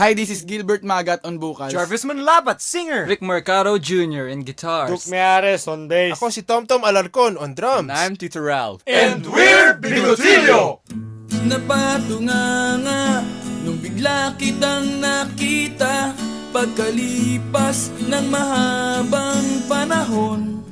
Hi, this is Gilbert Magat on vocals. Jarvis Manlabat, singer. Rick Mercado Jr. in guitars. Duke Meares on bass. Ako si Tomtom Alarcon on drums. And I'm Tito Ralph. And we're Bigotillo! Napatunganga nung bigla kitang nakita pagkalipas ng mahabang panahon.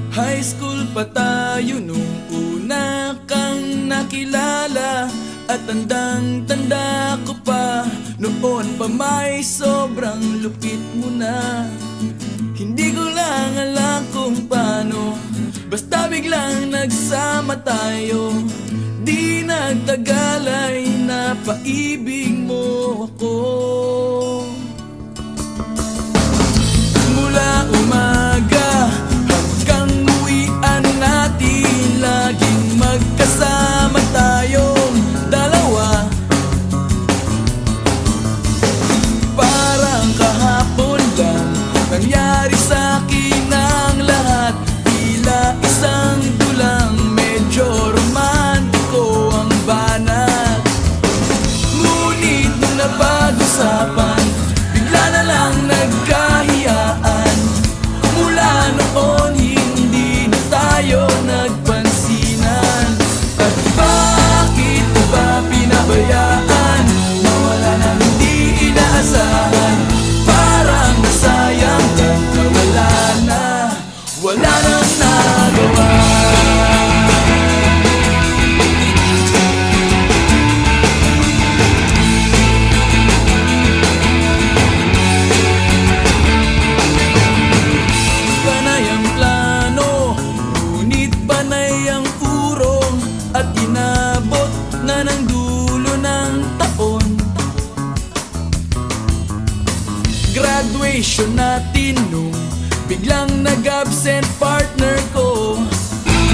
High school pa tayo nung una kang nakilala, at tandang-tanda ko pa, noon pa may sobrang lupit mo na. Hindi ko lang alam kung paano, basta biglang nagsama tayo. Di nagtagal ay napaibig mo ako. Mula umaga hanggang uwian natin, laging magkasama tayong dalawa. Parang kahapon lang nangyari sa'kin ang lahat, tila isang dulang, medyo romantiko ang banat. Ngunit nung napag-usapan, bigla na lang nagkahiyaan. Mula noon hindi na tayo nagpansinan. At bakit mo ba pinabayaan? Nawala na hindi inaasahan. Parang nasayang lang na wala nang nagawa. Panay ang plano, ngunit panay ang urong, at inabot na ng dulo ng taon. Graduation natin nung biglang nag-absent partner ko.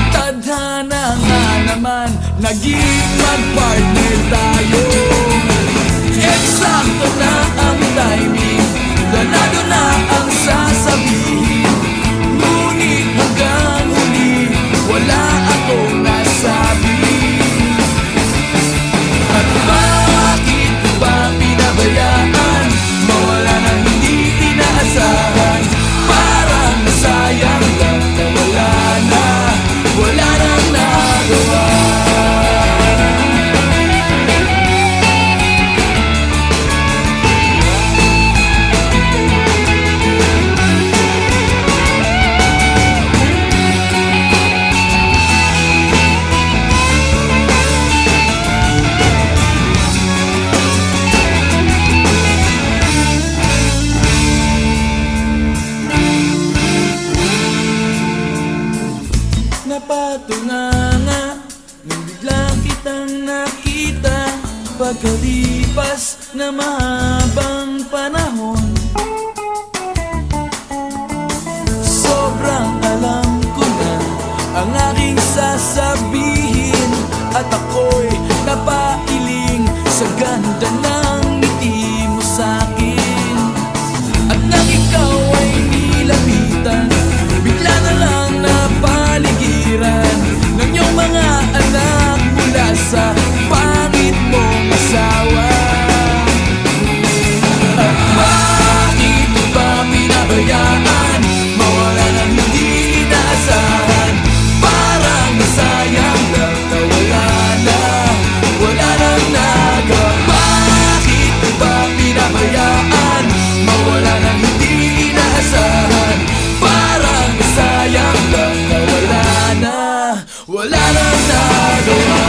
Tadhana nga naman, naging mag-partner tayo. Eksakto na ang timing, ganado na ang sasabihin. Ngunit hanggang huli, wala akong nasabi. At bakit mo ba pinabayaan? Mawala na hindi inaasahan. Parang nasayang lang na wala nang nagawa. Napatunganga nung bigla kitang nakita pagkalipas na mahabang panahon. Sobrang alam ko na ang aking sasabihin, at ako'y napailing sa ganda ng ngiti mo sa'kin. At nang ikaw ay nilapitan, bigla na lang napaligiran ng iyong mga anak mula sa pangit mong asawa. At bakit mo ba pinabayaan? Mawala nang hindi inaasahan. Parang nasayang lang na wala nang nagawa. Bakit mo ba pinabayaan? Mawala nang hindi inaasahan. Parang nasayang lang na wala nang nagawa.